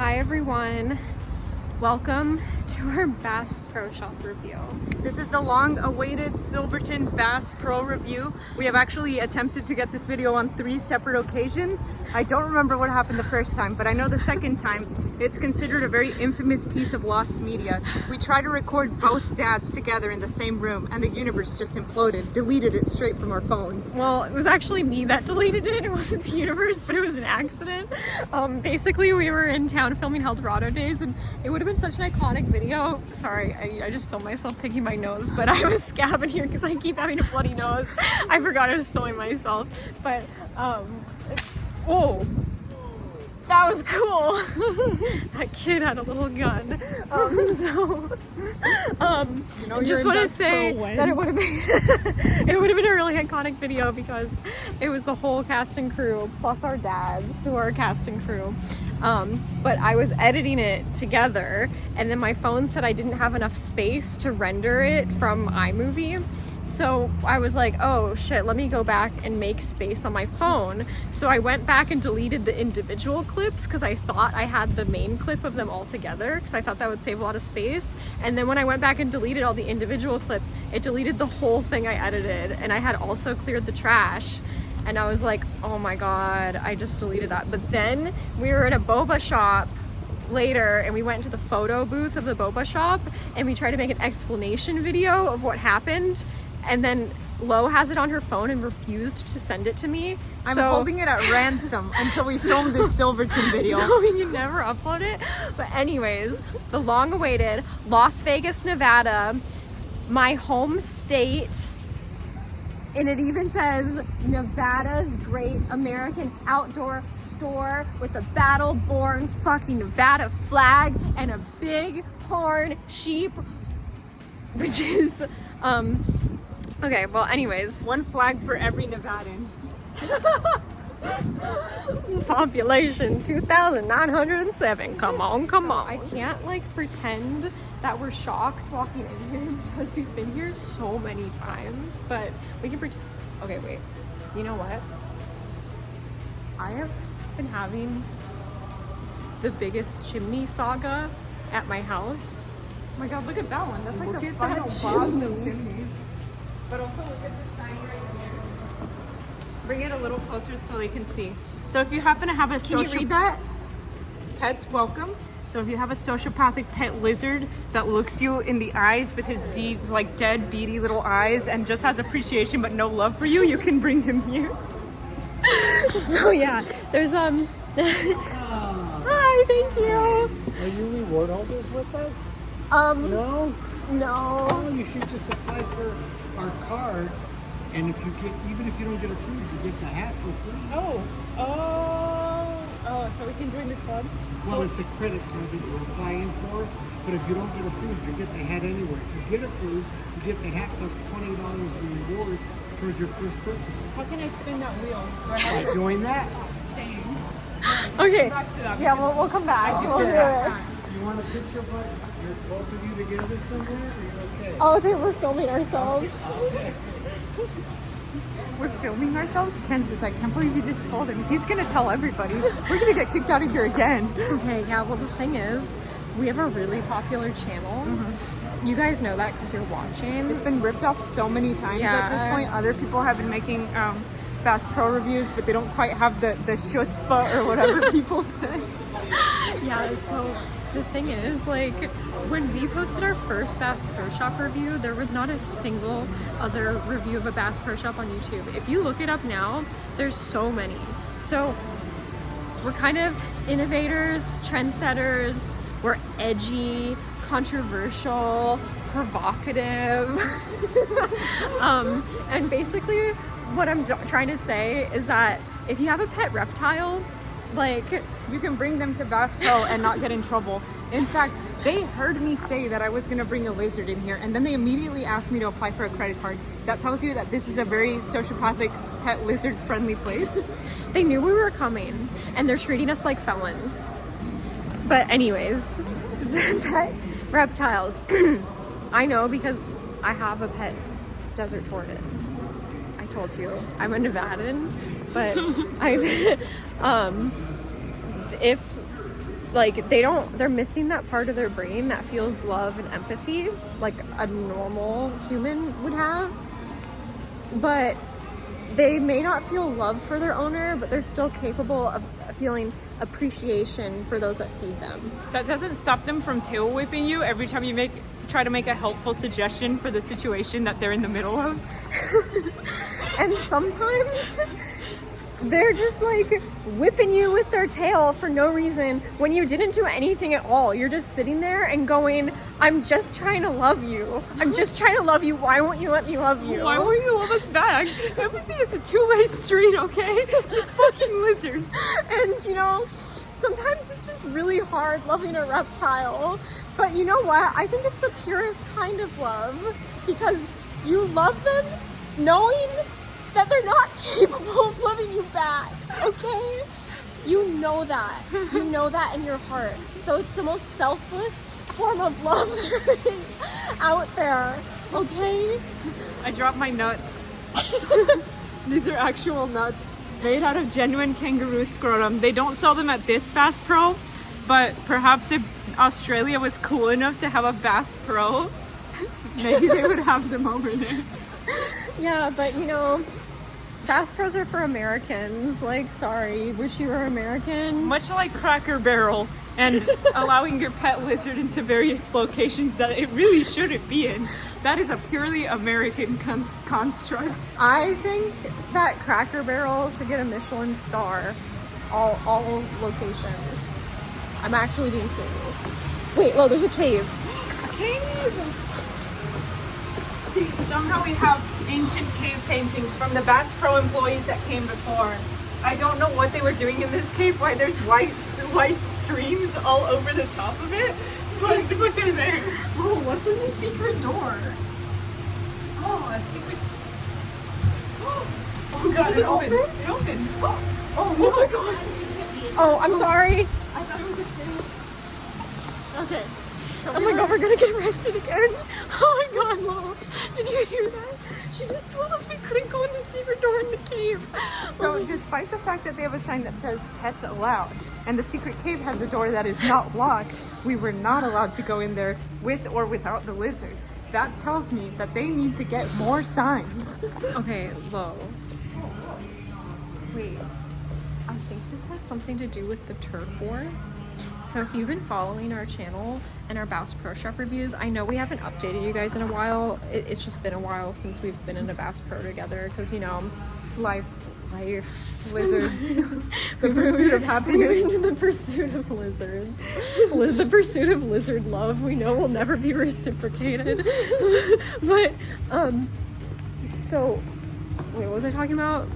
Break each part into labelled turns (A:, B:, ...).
A: Hi everyone, welcome to our Bass Pro Shop review.
B: This is the long-awaited Silverton Bass Pro review. We have actually attempted to get this video on 3 separate occasions. I don't remember what happened the first time, but I know the second time it's considered a very infamous piece of lost media. We tried to record both dads together in the same room and the universe just imploded, deleted it straight from our phones.
A: Well, it was actually me that deleted it. It wasn't the universe, but it was an accident. Basically, we were in town filming Eldorado Days, and it would have been such an iconic video. Sorry, I just filmed myself picking my nose, but I was scabbing here because I keep having a bloody nose. I forgot I was filming myself, but oh, that was cool. That kid had a little gun. I just want to say that it would have been a really iconic video because it was the whole cast and crew plus our dads who are cast and crew. But I was editing it together, and then my phone said I didn't have enough space to render it from iMovie. So I was like, oh shit, let me go back and make space on my phone. So I went back and deleted the individual clips because I thought I had the main clip of them all together because I thought that would save a lot of space. And then when I went back and deleted all the individual clips, it deleted the whole thing I edited, and I had also cleared the trash. And I was like, oh my God, I just deleted that. But then we were in a boba shop later, and we went into the photo booth of the boba shop, and we tried to make an explanation video of what happened. And then Lo has it on her phone and refused to send it to me.
B: I'm holding it at ransom until we film this Silverton video.
A: So we can never upload it. But anyways, the long-awaited Las Vegas, Nevada, my home state. And it even says Nevada's Great American Outdoor Store with a battle-born fucking Nevada flag and a big horn sheep, which is, okay, well, anyways.
B: One flag for every Nevadan.
A: Population 2,907. Come on, come on. I can't like pretend that we're shocked walking in here because we've been here so many times, but we can pretend. Okay, wait. You know what? I have been having the biggest chimney saga at my house.
B: Oh my God, look at that one. That's like
A: Look
B: the
A: at
B: final
A: that
B: boss
A: chimney.
B: of chimneys. But also look at this sign right here. Bring it a little closer so they can see. So if you happen to have a
A: Can you read that?
B: Pets welcome. So if you have a sociopathic pet lizard that looks you in the eyes with his deep, like dead, beady little eyes and just has appreciation but no love for you, you can bring him here.
A: So yeah, there's Hi, thank you.
C: Are you reward holders with us? No?
A: No.
C: Oh, you should just apply for our card, and if you get, even if you don't get approved, you get the hat for free.
B: Oh, so we can join the club?
C: Well, it's a credit card that you're applying for, but if you don't get approved, you get the hat anyway. If you get approved, you get the hat plus $20 in rewards towards your first purchase.
B: How can I spin that wheel?
C: Join that.
A: Okay.
B: Back to that.
A: Yeah, we'll come back. We'll do it.
C: You want a picture of both of you together somewhere? Or are you okay?
A: Oh, they were filming ourselves.
B: We're filming ourselves? Kansas, I can't believe you just told him. He's gonna tell everybody. We're gonna get kicked out of here again.
A: Okay, yeah, well the thing is, we have a really popular channel. You guys know that because you're watching.
B: It's been ripped off so many times at this point. Other people have been making Bass Pro reviews, but they don't quite have the chutzpah or whatever people say.
A: Yeah, so the thing is, like, when we posted our first Bass Pro Shop review, there was not a single other review of a Bass Pro Shop on YouTube. If you look it up now, there's so many. So we're kind of innovators, trendsetters, we're edgy, controversial, provocative. And basically what I'm trying to say is that if you have a pet reptile, like,
B: you can bring them to Bass Pro and not get in trouble. In fact, they heard me say that I was gonna bring a lizard in here, and then they immediately asked me to apply for a credit card. That tells you that this is a very sociopathic, pet lizard friendly place.
A: They knew we were coming, and they're treating us like felons. But anyways, pet reptiles. I know because I have a pet desert tortoise. I told you, I'm a Nevadan, but if like they're missing that part of their brain that feels love and empathy like a normal human would have. But they may not feel love for their owner, but they're still capable of feeling appreciation for those that feed them.
B: That doesn't stop them from tail whipping you every time you try to make a helpful suggestion for the situation that they're in the middle of.
A: And sometimes they're just like whipping you with their tail for no reason when you didn't do anything at all. You're just sitting there and going, I'm just trying to love you. I'm just trying to love you. Why won't you let me love you?
B: Why won't you love us back? Everything is a two-way street, okay? You fucking lizard.
A: And you know, sometimes it's just really hard loving a reptile. But you know what? I think it's the purest kind of love because you love them knowing that they're not capable of loving you back, okay? You know that. You know that in your heart. So it's the most selfless form of love there is out there, okay?
B: I dropped my nuts. These are actual nuts made out of genuine kangaroo scrotum. They don't sell them at this Bass Pro, but perhaps if Australia was cool enough to have a Bass Pro, maybe they would have them over there.
A: Yeah, but you know, Bass Pros are for Americans. Like, sorry, wish you were American.
B: Much like Cracker Barrel and allowing your pet lizard into various locations that it really shouldn't be in. That is a purely American construct.
A: I think that Cracker Barrel should get a Michelin star. All locations. I'm actually being serious. Wait, well, there's a cave.
B: Cave! See, somehow we have ancient cave paintings from the Bass Pro employees that came before. I don't know what they were doing in this cave, why there's white streams all over the top of it, but they're there.
A: Oh, what's in the secret door?
B: Oh, a secret... Oh god,
A: Does
B: it
A: it
B: opens.
A: open?
B: It opens.
A: Oh my god. Oh, I'm sorry.
B: I thought it was a cave. Okay. So
A: Oh my god, we're gonna get arrested again. Oh my god, Mom. Did you hear that? She just told us we couldn't go in the secret door in the cave.
B: So despite the fact that they have a sign that says pets allowed and the secret cave has a door that is not locked, we were not allowed to go in there with or without the lizard. That tells me that they need to get more signs.
A: Okay, Lo. Wait, I think this has something to do with the turf war. So if you've been following our channel and our Bass Pro Shop reviews, I know we haven't updated you guys in a while. It's just been a while since we've been in a Bass Pro together because, you know, life, lizards, the pursuit of happiness. The pursuit of lizards. The pursuit of lizard love we know will never be reciprocated. But, so, wait, what was I talking about?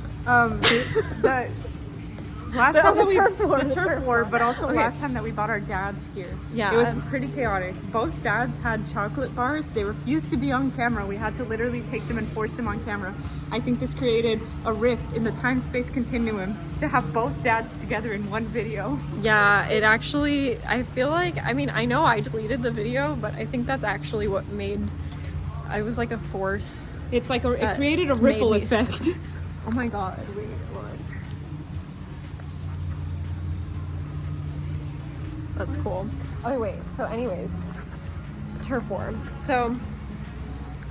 B: The turf war,
A: war.
B: but also
A: Okay.
B: last time that we bought our dads here.
A: Yeah.
B: It was pretty chaotic. Both dads had chocolate bars. They refused to be on camera. We had to literally take them and force them on camera. I think this created a rift in the time-space continuum to have both dads together in one video.
A: Yeah, it actually, I feel like, I mean, I know I deleted the video, but I think that's actually what made, I was like a force.
B: It's like it
A: That
B: created a
A: made
B: ripple
A: me-
B: effect.
A: Oh my god, wait, look. That's cool. Okay, wait, so anyways, turf war. So,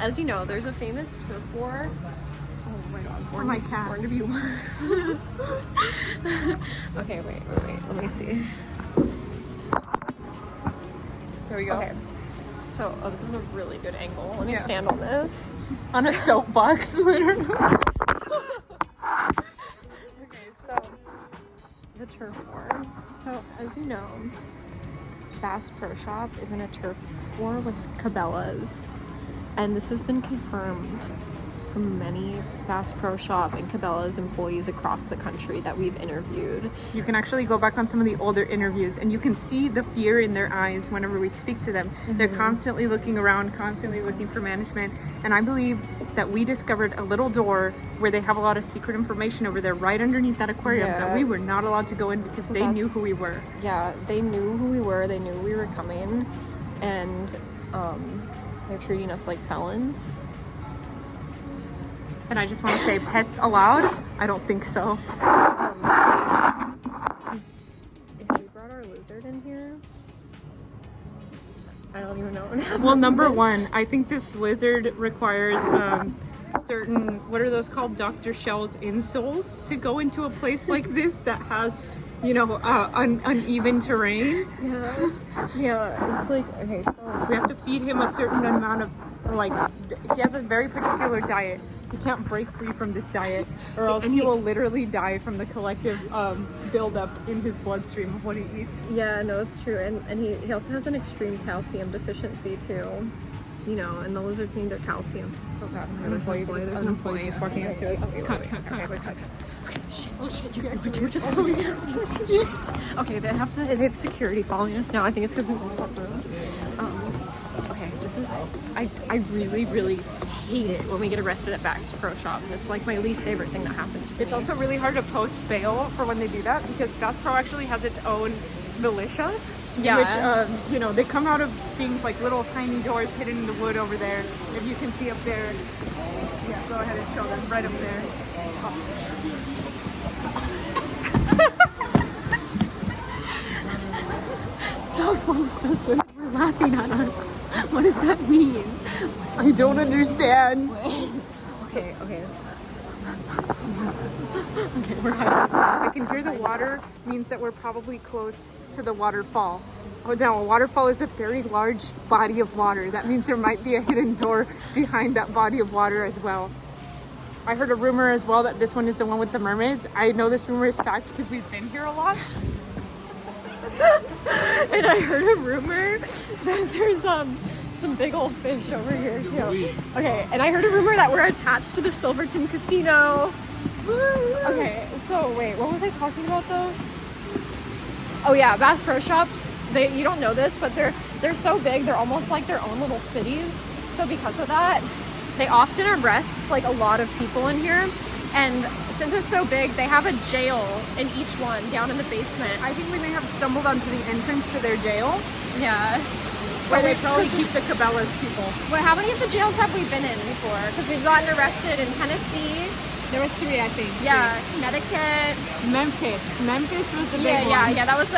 A: as you know, there's a famous turf war. Oh my god,
B: Or my cat.
A: Born to be Okay, wait, let me see.
B: There we go.
A: Okay. So, oh, this is a really good angle. Let me
B: Yeah.
A: stand on this.
B: On a soapbox, literally.
A: Okay, so the turf war. So, as you know, Bass Pro Shop is in a turf war with Cabela's, and this has been confirmed from many Bass Pro Shop and Cabela's employees across the country that we've interviewed.
B: You can actually go back on some of the older interviews and you can see the fear in their eyes whenever we speak to them. They're constantly looking around, constantly looking for management. And I believe that we discovered a little door where they have a lot of secret information over there right underneath that aquarium that
A: Yeah.
B: we were not allowed to go in because
A: So
B: they knew
A: that's-
B: who we were.
A: Yeah, they knew who we were, they knew we were coming, and they're treating us like felons.
B: And I just want to say, pets allowed? I don't think so.
A: If we brought our lizard in here? I don't even know.
B: Well, number one, I think this lizard requires certain, what are those called? Dr. Shell's insoles to go into a place like this that has, you know, uneven terrain.
A: Yeah. Yeah, it's like, okay, so
B: We have to feed him a certain amount of, like, he has a very particular diet. He can't break free from this diet, or else he will literally die from the collective buildup in his bloodstream of what he eats.
A: yeah, no, it's true. And he also has an extreme calcium deficiency too. You know, and the lizards need their calcium.
B: Oh god,
A: There's an employee
B: just walking up to us.
A: Okay, they have security following us now. I think it's because we moved up road. Okay, this is, I really, really hate it when we get arrested at Bass Pro Shops. It's like my least favorite thing that happens to me.
B: It's also really hard to post bail for when they do that because Bass Pro actually has its own militia.
A: Yeah.
B: Which, you know, they come out of things like little tiny doors hidden in the wood over there. If you can see up there. Yeah, go ahead and show them right up there.
A: Those women were laughing at us. What does that mean?
B: I don't understand.
A: Okay.
B: Okay, we're hiding. I can hear the water means that we're probably close to the waterfall. Oh, now a waterfall is a very large body of water. That means there might be a hidden door behind that body of water as well. I heard a rumor as well that this one is the one with the mermaids. I know this rumor is fact because we've been here a lot.
A: And I heard a rumor that there's some big old fish over here too. Okay, and I heard a rumor that we're attached to the Silverton Casino. Okay, so wait, what was I talking about though? Oh yeah, Bass Pro Shops. You don't know this, but they're so big, they're almost like their own little cities. So because of that, they often arrest like a lot of people in here. And since it's so big, they have a jail in each one down in the basement.
B: I think we may have stumbled onto the entrance to their jail.
A: Yeah.
B: Where they probably keep the Cabela's people.
A: Well, how many of the jails have we been in before? Because we've gotten arrested in Tennessee.
B: There was 3, I think.
A: Yeah, Connecticut.
B: Memphis was the big one.
A: Yeah. That was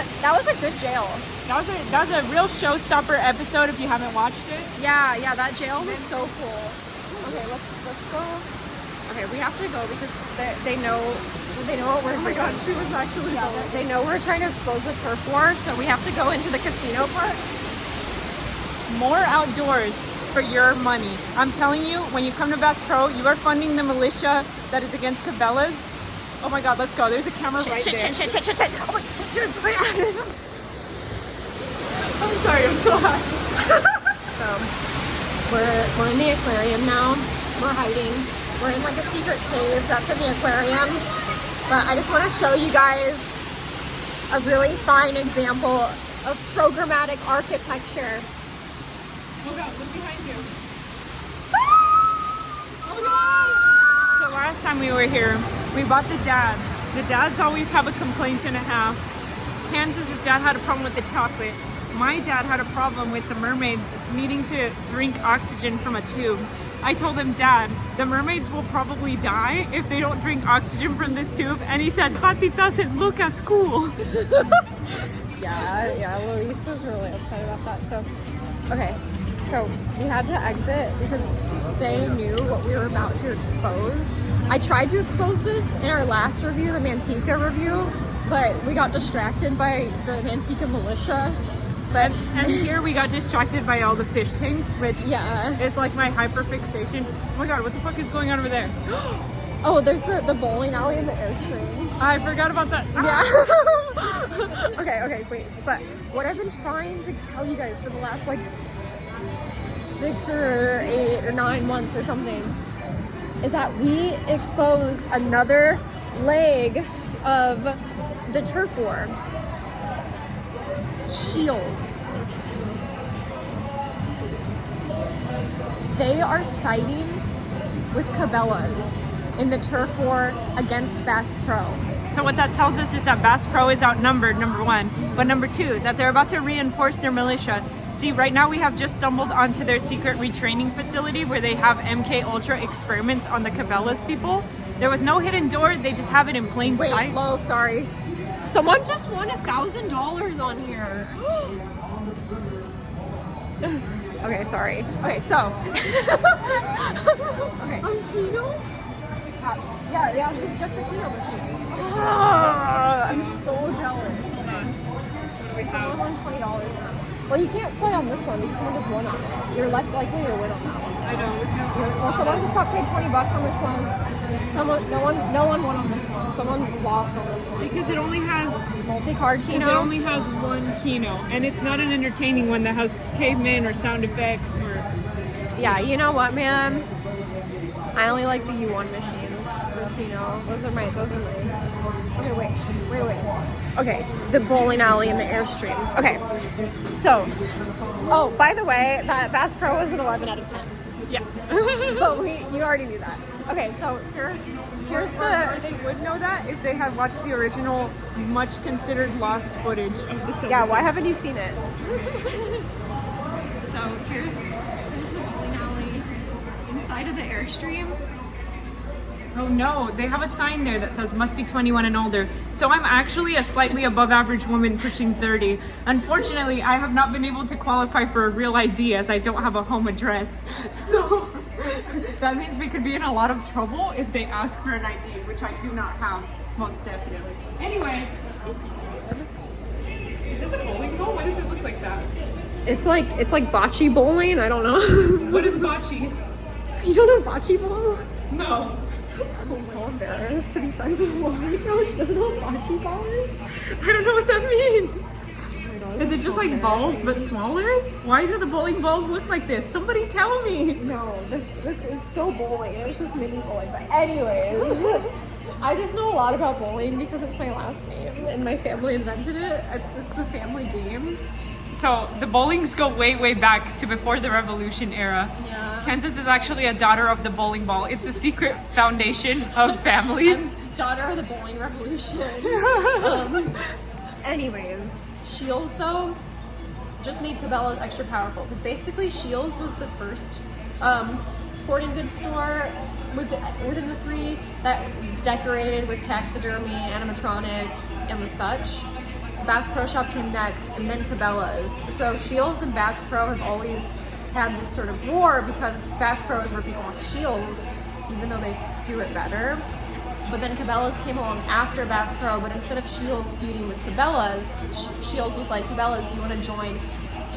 A: a good jail.
B: That was a real showstopper episode if you haven't watched it.
A: Yeah, that jail was so cool. Okay, let's go. Okay, we have to go because they know what we're.
B: Oh my god, she was actually.
A: Yeah, they know we're trying to expose the turf war, so we have to go into the casino part.
B: More outdoors for your money. I'm telling you, when you come to Bass Pro, you are funding the militia that is against Cabela's. Oh my god, let's go. There's a camera right there.
A: Shit. Oh my god.
B: I'm sorry, I'm so hot.
A: So we're in the aquarium now. We're hiding. We're in like a secret cave that's in the aquarium. But I just want to show you guys a really fine example of programmatic architecture.
B: Oh god, look behind you. Oh god! So last time we were here, we bought the dads. The dads always have a complaint and a half. Kansas's dad had a problem with the chocolate. My dad had a problem with the mermaids needing to drink oxygen from a tube. I told him, Dad, the mermaids will probably die if they don't drink oxygen from this tube. And he said, but it doesn't look as cool.
A: Yeah, Luis was really upset about that. So, okay, so we had to exit because they knew what we were about to expose. I tried to expose this in our last review, the Manteca review, but we got distracted by the Manteca militia. But
B: and here we got distracted by all the fish tanks, which is like my hyperfixation. Oh my god, what the fuck is going on over there?
A: Oh, there's the bowling alley and the Airstream.
B: I forgot about that.
A: Yeah. Okay, wait. But what I've been trying to tell you guys for the last like 6 or 8 or 9 months or something is that we exposed another leg of the turf war. Shields. They are siding with Cabela's in the turf war against Bass Pro.
B: So what that tells us is that Bass Pro is outnumbered, number one. But number two, that they're about to reinforce their militia. See, right now we have just stumbled onto their secret retraining facility where they have MK Ultra experiments on the Cabela's people. There was no hidden door, they just have it in plain sight.
A: Sorry. Someone just won $1,000 on here. Okay, sorry. Okay, so. Okay. On Keno? Yeah, just a Keno machine. I'm so jealous. Someone won $20 now. Well, you can't play on this one because someone just won on it. You're less likely to win on that one.
B: I know.
A: Well, someone just got paid $20 on this one. No one won on this one. Someone lost on this one.
B: Because it only has
A: Multi-card
B: Because
A: Keno.
B: it only has one Keno, and it's not an entertaining one that has cavemen or sound effects or.
A: Yeah, you know what, man? I only like the U1 machines for Keno. Those are my. Okay, wait. Okay, the bowling alley and the Airstream. Okay, so. Oh, by the way, that Bass Pro was an 11 out of 10.
B: Yeah.
A: But you already knew that. Okay, so here's the.
B: They would know that if they had watched the original, much considered lost footage of the Silverton.
A: Yeah, why haven't you seen it? So here's the bowling alley inside of the Airstream.
B: Oh no, they have a sign there that says must be 21 and older. So I'm actually a slightly above average woman pushing 30. Unfortunately, I have not been able to qualify for a real ID as I don't have a home address. So that means we could be in a lot of trouble if they ask for an ID, which I do not have, most definitely. Anyway. Is this a bowling ball? Why does it look like that?
A: It's like bocce bowling. I don't know.
B: What is bocce?
A: You don't know bocce ball?
B: No.
A: I'm so embarrassed to be friends with Laura right now. She doesn't know what bocce ball is.
B: I don't know what that means.
A: Oh my God,
B: Is it just like balls but smaller? Why do the bowling balls look like this? Somebody tell me.
A: No, this is still bowling. It's just mini bowling. But anyways, I just know a lot about bowling because it's my last name and my family invented it. It's the family game.
B: So the bowlings go way, way back to before the Revolution era.
A: Yeah.
B: Kansas is actually a daughter of the bowling ball. It's a secret foundation of families.
A: I'm daughter of the bowling revolution. Anyways, Shields though just made Cabela's extra powerful because basically Shields was the first sporting goods store within the three that decorated with taxidermy, animatronics, and the such. Bass Pro Shop came next, and then Cabela's. So Shields and Bass Pro have always had this sort of war because Bass Pro is ripping off Shields, even though they do it better. But then Cabela's came along after Bass Pro, but instead of Shields feuding with Cabela's, Shields was like, Cabela's, do you want to join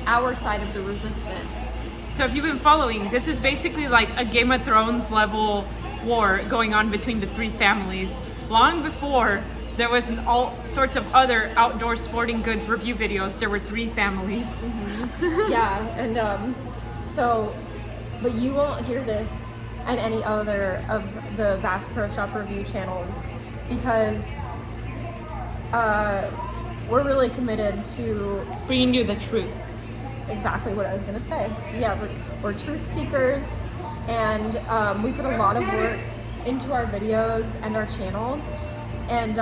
A: our side of the resistance?
B: So if you've been following, this is basically like a Game of Thrones level war going on between the three families. Long before there was all sorts of other outdoor sporting goods review videos, there were three families.
A: Mm-hmm. Yeah, and but you won't hear this and any other of the Bass Pro Shop review channels because we're really committed to
B: Bringing you the truth.
A: exactly what I was gonna say. Yeah, we're truth seekers, and we put a lot of work into our videos and our channel, and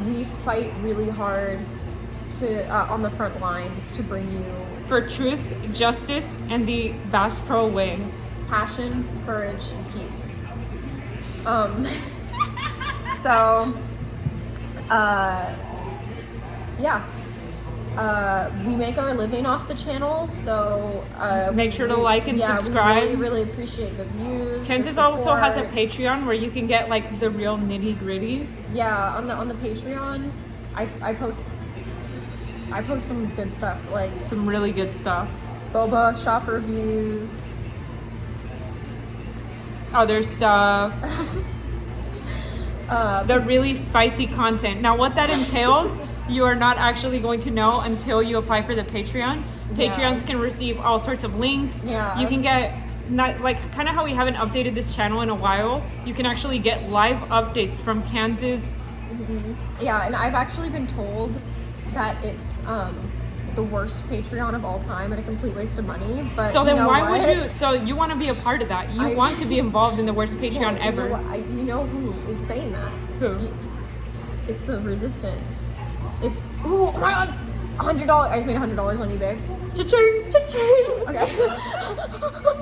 A: we fight really hard to on the front lines to bring you
B: For truth, justice, and the Bass Pro way.
A: passion, courage, and peace. So, yeah. We make our living off the channel, so
B: Make sure to like and subscribe.
A: We really appreciate the views.
B: Kansas
A: the
B: also has a
A: support.
B: Patreon where you can get like the real nitty gritty.
A: Yeah, on the Patreon, I post some good stuff like
B: Some really good stuff.
A: boba shop reviews.
B: Other stuff. The really spicy content. Now what that entails, you are not actually going to know until you apply for the Patreon.
A: Yeah.
B: Patreons can receive all sorts of links.
A: Yeah.
B: You can get, not like kind of how we haven't updated this channel in a while, you can actually get live updates from Kansas.
A: Mm-hmm. Yeah, and I've actually been told that it's the worst Patreon of all time and a complete waste of money. But
B: So
A: you
B: then
A: know
B: why
A: what?
B: would you, so you want to be a part of that. You
A: I-
B: want to be involved in the worst Patreon
A: Well,
B: ever.
A: You know who is saying that?
B: Who?
A: It's the resistance. It's oh my god. $100. I just made $100 on eBay. Cha-ching! Cha-ching! Okay.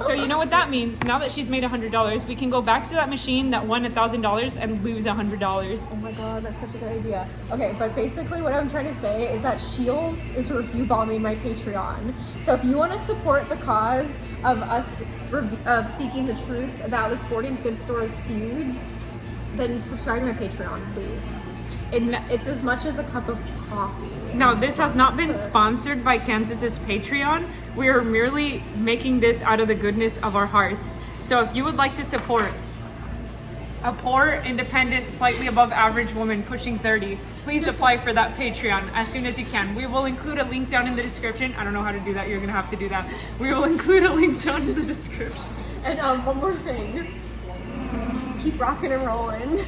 B: So you know what that means? Now that she's made $100, we can go back to that machine that won $1,000 and lose $100.
A: Oh my god, that's such a good idea. Okay, but basically what I'm trying to say is that Shields is review bombing my Patreon. So if you want to support the cause of us of seeking the truth about the Sporting Goods Store's feuds, then subscribe to my Patreon, please. It's as much as a cup of coffee.
B: Now, this has not been sponsored by Kansas's Patreon. We are merely making this out of the goodness of our hearts. So if you would like to support a poor, independent, slightly above average woman pushing 30, please apply for that Patreon as soon as you can. We will include a link down in the description. I don't know how to do that. You're gonna have to do that. We will include a link down in the description.
A: And one more thing. Keep rocking and rolling.